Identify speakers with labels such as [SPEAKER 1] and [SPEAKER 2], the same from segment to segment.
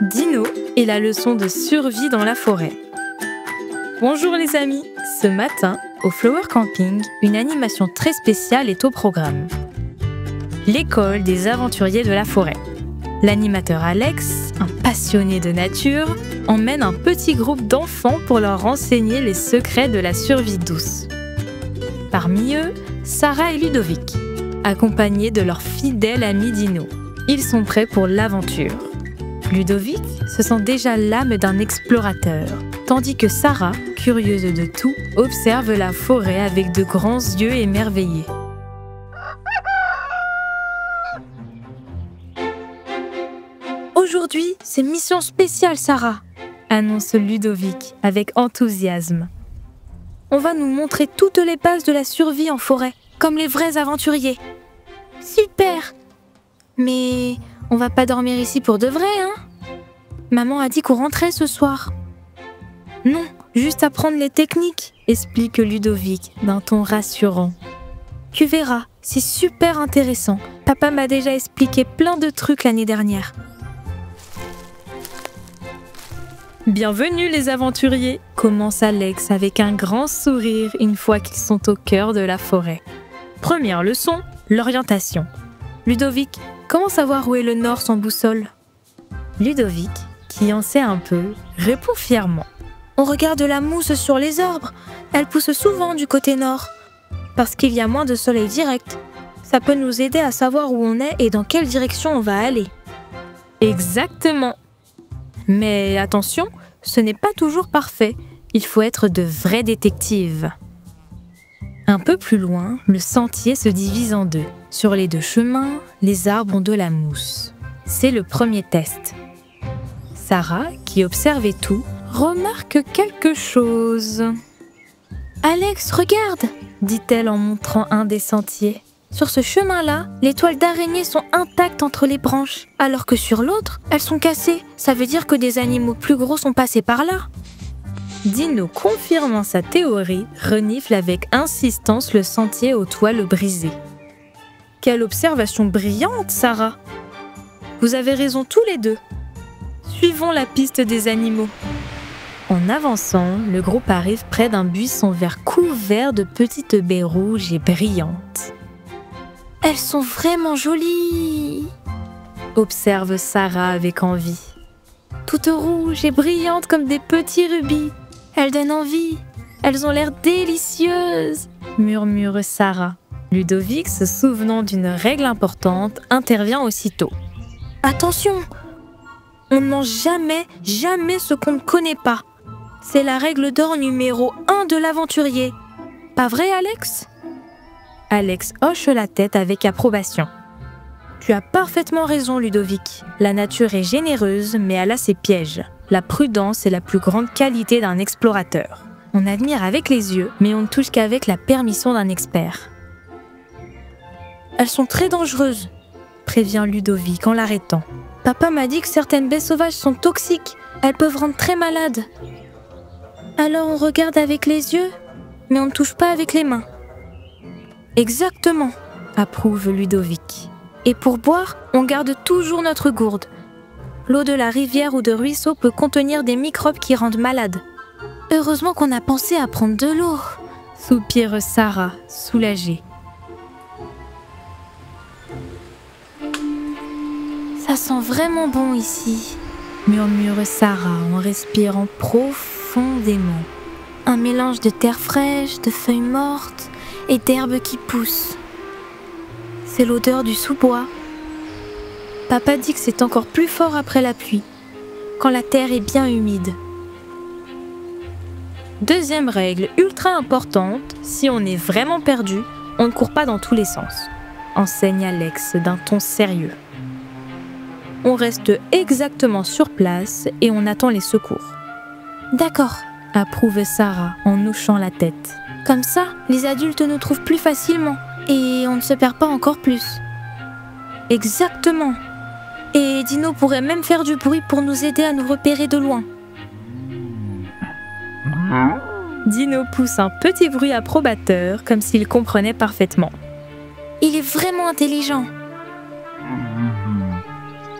[SPEAKER 1] Dino et la leçon de survie dans la forêt. Bonjour les amis, ce matin, au Flower Camping, une animation très spéciale est au programme. L'école des aventuriers de la forêt. L'animateur Alex, un passionné de nature, emmène un petit groupe d'enfants pour leur enseigner les secrets de la survie douce. Parmi eux, Sarah et Ludovic, accompagnés de leur fidèle ami Dino. Ils sont prêts pour l'aventure. Ludovic se sent déjà l'âme d'un explorateur, tandis que Sarah, curieuse de tout, observe la forêt avec de grands yeux émerveillés. Aujourd'hui, c'est mission spéciale, Sarah, annonce Ludovic avec enthousiasme. On va nous montrer toutes les bases de la survie en forêt, comme les vrais aventuriers. Super! Mais on va pas dormir ici pour de vrai, hein? Maman a dit qu'on rentrait ce soir. Non, juste apprendre les techniques, explique Ludovic d'un ton rassurant. Tu verras, c'est super intéressant. Papa m'a déjà expliqué plein de trucs l'année dernière. Bienvenue les aventuriers, commence Alex avec un grand sourire une fois qu'ils sont au cœur de la forêt. Première leçon, l'orientation. Ludovic, comment savoir où est le nord sans boussole? Ludovic, qui en sait un peu, répond fièrement. On regarde la mousse sur les arbres, elle pousse souvent du côté nord, parce qu'il y a moins de soleil direct. Ça peut nous aider à savoir où on est et dans quelle direction on va aller. Exactement. Mais attention, ce n'est pas toujours parfait. Il faut être de vrais détectives. Un peu plus loin, le sentier se divise en deux. Sur les deux chemins, les arbres ont de la mousse. C'est le premier test. Sarah, qui observait tout, remarque quelque chose. « Alex, regarde !» dit-elle en montrant un des sentiers. Sur ce chemin-là, les toiles d'araignée sont intactes entre les branches, alors que sur l'autre, elles sont cassées. Ça veut dire que des animaux plus gros sont passés par là. Dino, confirmant sa théorie, renifle avec insistance le sentier aux toiles brisées. Quelle observation brillante, Sarah! Vous avez raison tous les deux. Suivons la piste des animaux. En avançant, le groupe arrive près d'un buisson vert couvert de petites baies rouges et brillantes. Elles sont vraiment jolies, observe Sarah avec envie. Toutes rouges et brillantes comme des petits rubis. Elles donnent envie. Elles ont l'air délicieuses, murmure Sarah. Ludovic, se souvenant d'une règle importante, intervient aussitôt. Attention! On ne mange jamais ce qu'on ne connaît pas. C'est la règle d'or numéro 1 de l'aventurier. Pas vrai, Alex? Alex hoche la tête avec approbation. Tu as parfaitement raison, Ludovic. La nature est généreuse, mais elle a ses pièges. La prudence est la plus grande qualité d'un explorateur. On admire avec les yeux, mais on ne touche qu'avec la permission d'un expert. Elles sont très dangereuses, prévient Ludovic en l'arrêtant. Papa m'a dit que certaines baies sauvages sont toxiques. Elles peuvent rendre très malade. Alors on regarde avec les yeux, mais on ne touche pas avec les mains. Exactement, approuve Ludovic. Et pour boire, on garde toujours notre gourde. L'eau de la rivière ou de ruisseau peut contenir des microbes qui rendent malade. Heureusement qu'on a pensé à prendre de l'eau, soupire Sarah, soulagée. Ça sent vraiment bon ici, murmure Sarah en respirant profondément. Un mélange de terre fraîche, de feuilles mortes et d'herbes qui poussent. C'est l'odeur du sous-bois. Papa dit que c'est encore plus fort après la pluie, quand la terre est bien humide. Deuxième règle ultra importante, si on est vraiment perdu, on ne court pas dans tous les sens, enseigne Alex d'un ton sérieux. On reste exactement sur place et on attend les secours. D'accord, approuve Sarah en hochant la tête. Comme ça, les adultes nous trouvent plus facilement et on ne se perd pas encore plus. Exactement. Et Dino pourrait même faire du bruit pour nous aider à nous repérer de loin. Dino pousse un petit bruit approbateur comme s'il comprenait parfaitement. Il est vraiment intelligent.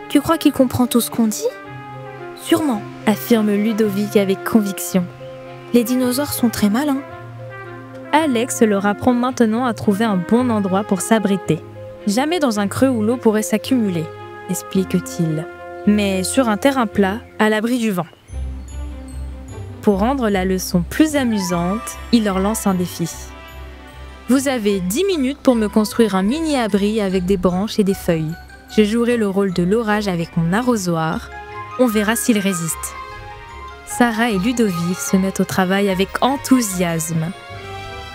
[SPEAKER 1] Tu crois qu'il comprend tout ce qu'on dit?
[SPEAKER 2] Sûrement,
[SPEAKER 1] affirme Ludovic avec conviction.
[SPEAKER 2] les dinosaures sont très malins.
[SPEAKER 1] Alex leur apprend maintenant à trouver un bon endroit pour s'abriter. Jamais dans un creux où l'eau pourrait s'accumuler, explique-t-il, mais sur un terrain plat, à l'abri du vent. Pour rendre la leçon plus amusante, il leur lance un défi. Vous avez 10 minutes pour me construire un mini-abri avec des branches et des feuilles. Je jouerai le rôle de l'orage avec mon arrosoir. On verra s'ils résistent. Sarah et Ludovic se mettent au travail avec enthousiasme.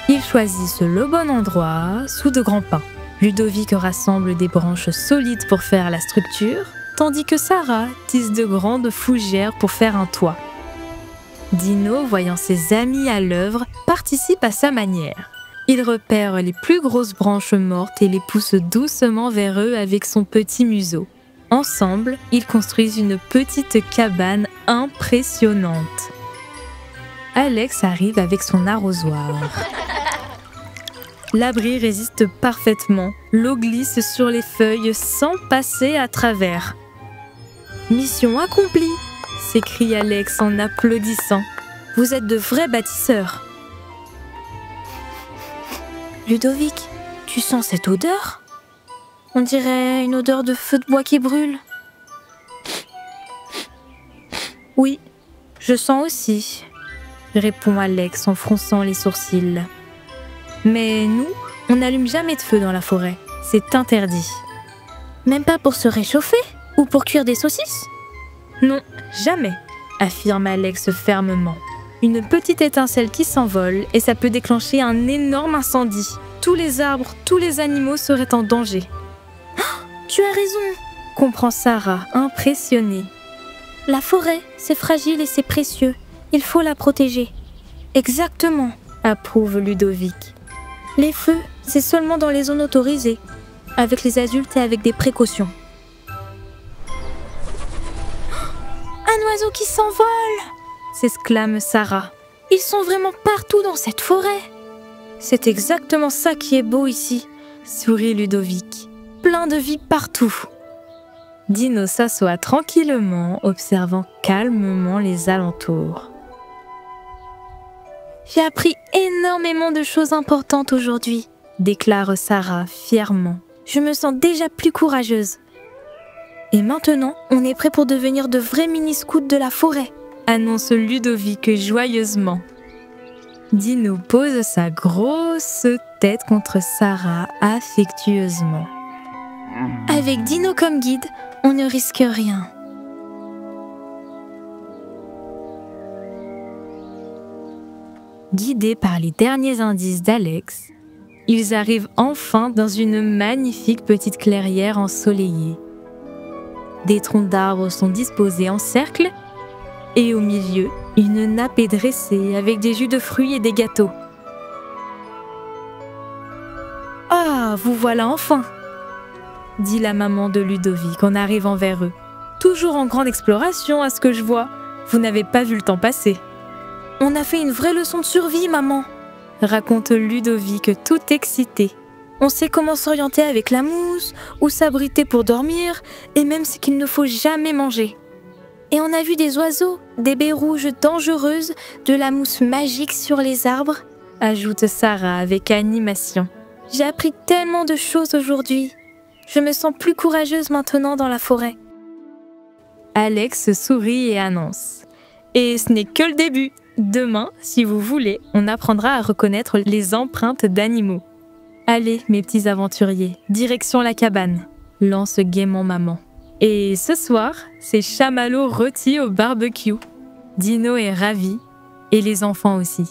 [SPEAKER 1] Ils choisissent le bon endroit, sous de grands pins. Ludovic rassemble des branches solides pour faire la structure, tandis que Sarah tisse de grandes fougères pour faire un toit. Dino, voyant ses amis à l'œuvre, participe à sa manière. Il repère les plus grosses branches mortes et les pousse doucement vers eux avec son petit museau. Ensemble, ils construisent une petite cabane impressionnante. Alex arrive avec son arrosoir. L'abri résiste parfaitement. L'eau glisse sur les feuilles sans passer à travers. « Mission accomplie !» s'écrie Alex en applaudissant. « Vous êtes de vrais bâtisseurs !»
[SPEAKER 2] Ludovic, tu sens cette odeur? On dirait une odeur de feu de bois qui brûle.
[SPEAKER 1] Oui, je sens aussi, répond Alex en fronçant les sourcils. Mais nous, on n'allume jamais de feu dans la forêt. C'est interdit.
[SPEAKER 2] Même pas pour se réchauffer ou pour cuire des saucisses?
[SPEAKER 1] Non, jamais, affirme Alex fermement. Une petite étincelle qui s'envole et ça peut déclencher un énorme incendie. Tous les arbres, tous les animaux seraient en danger.
[SPEAKER 2] Oh, tu as raison,
[SPEAKER 1] comprend Sarah, impressionnée.
[SPEAKER 2] La forêt, c'est fragile et c'est précieux. Il faut la protéger.
[SPEAKER 1] Exactement, approuve Ludovic.
[SPEAKER 2] Les feux, c'est seulement dans les zones autorisées, avec les adultes et avec des précautions. Un oiseau qui s'envole!
[SPEAKER 1] S'exclame Sarah.
[SPEAKER 2] Ils sont vraiment partout dans cette forêt.
[SPEAKER 1] C'est exactement ça qui est beau ici, sourit Ludovic. Plein de vie partout. Dino s'assoit tranquillement, observant calmement les alentours.
[SPEAKER 2] J'ai appris énormément de choses importantes aujourd'hui,
[SPEAKER 1] déclare Sarah fièrement.
[SPEAKER 2] Je me sens déjà plus courageuse. Et maintenant, on est prêt pour devenir de vrais mini-scouts de la forêt,
[SPEAKER 1] annonce Ludovic joyeusement. Dino pose sa grosse tête contre Sarah affectueusement.
[SPEAKER 2] Avec Dino comme guide, on ne risque rien.
[SPEAKER 1] Guidés par les derniers indices d'Alex, ils arrivent enfin dans une magnifique petite clairière ensoleillée. Des troncs d'arbres sont disposés en cercle et au milieu, une nappe est dressée avec des jus de fruits et des gâteaux. « Ah, vous voilà enfin !» dit la maman de Ludovic en arrivant vers eux. « Toujours en grande exploration à ce que je vois. Vous n'avez pas vu le temps passer. »
[SPEAKER 2] « On a fait une vraie leçon de survie, maman !»
[SPEAKER 1] raconte Ludovic tout excité.
[SPEAKER 2] « On sait comment s'orienter avec la mousse, où s'abriter pour dormir, et même ce qu'il ne faut jamais manger. Et on a vu des oiseaux, des baies rouges dangereuses, de la mousse magique sur les arbres, »
[SPEAKER 1] ajoute Sarah avec animation.
[SPEAKER 2] « J'ai appris tellement de choses aujourd'hui. Je me sens plus courageuse maintenant dans la forêt. »
[SPEAKER 1] Alex sourit et annonce. « Et ce n'est que le début. Demain, si vous voulez, on apprendra à reconnaître les empreintes d'animaux. Allez, mes petits aventuriers, direction la cabane, lance gaiement maman. Et ce soir, c'est chamallow rôti au barbecue. Dino est ravi, et les enfants aussi.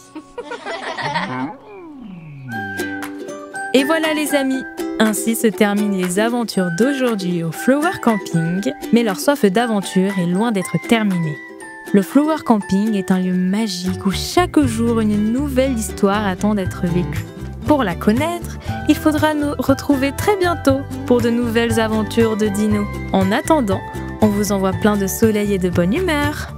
[SPEAKER 1] Et voilà les amis, ainsi se terminent les aventures d'aujourd'hui au Flower Camping, mais leur soif d'aventure est loin d'être terminée. Le Flower Camping est un lieu magique où chaque jour une nouvelle histoire attend d'être vécue. Pour la connaître, il faudra nous retrouver très bientôt pour de nouvelles aventures de Dino. En attendant, on vous envoie plein de soleil et de bonne humeur.